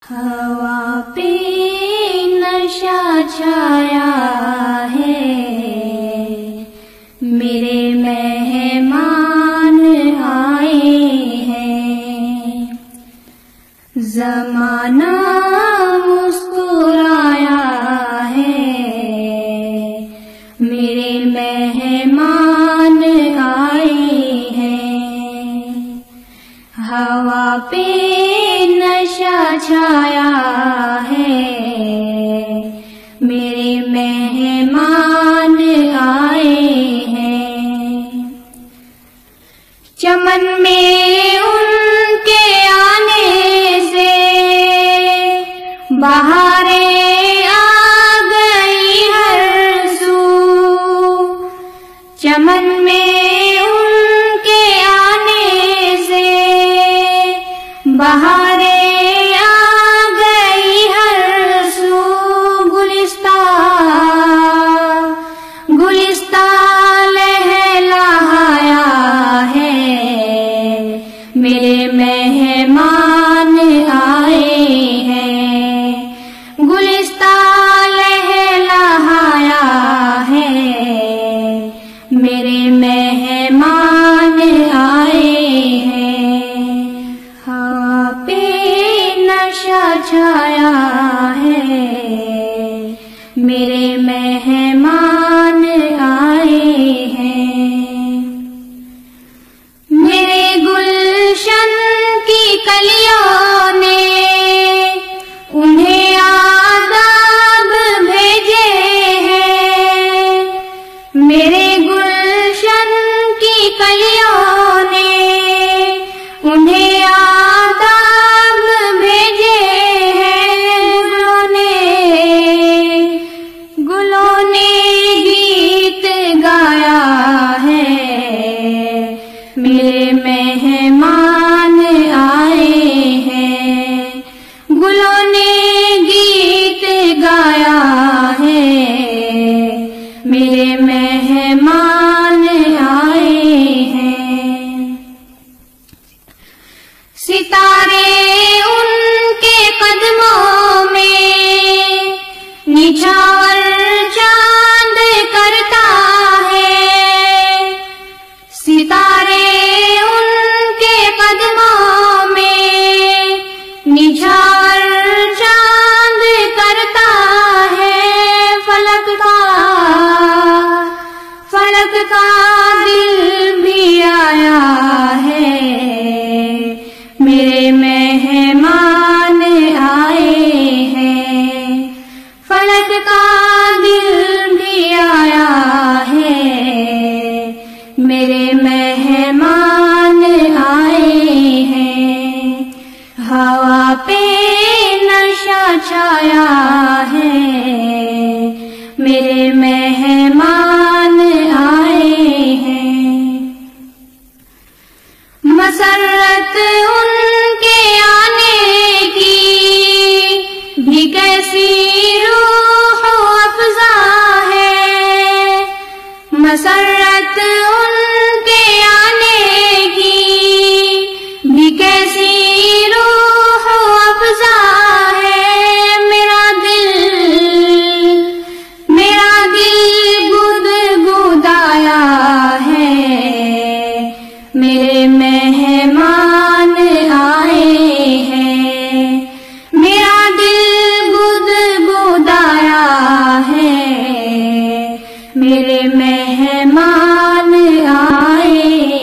हवा पे नशा छाया है, मेरे मेहमान आए हैं। ज़माना मुस्कुराया है, मेरे मेहमान आए हैं। हवा पे नशा छाया है, मेरे मेहमान आए हैं। चमन में उनके आने से बहारें आ गई हर सू। चमन में उनके आने से बहारें मेरे मेहमान आए हैं। गुलिस्तान लहलहाया है, मेरे मेहमान आए हैं। हवा पे नशा छाया है, मेरे मेहमान आए हैं। मेरे गुलशन की कलियों ने उन्हें आदाब भेजे हैं। मेरे गुलशन की कलियों ने उन्हें आदाब भेजे हैं। गुलों ने गीत गाया है, मेरे मेहमान आए हैं। गुलों ने गीत गाया है, मेरे मेहमान आए हैं। सितारे उनके कदमों में निछावर चांद करता है। सितारे उनके कदमों में निछावर चांद करता है। फलक का दिल भी आया है, मेरे मेहमान आए हैं। फलक का दिल भी आया है, मेरे मेहमान आए हैं। हवा पे नशा छाया है, मेरे मेहमान आए हैं। मसरत उनके आने की भी कैसी रूह अफ़ज़ा है। मसरत उनके आने की भी कैसी रूह अफ़ज़ा है। मेरा दिल गुदगुदाया है, मेरे मेहमान आए हैं। मेरा दिल गुदगुदाया है, मेरे मेहमान आए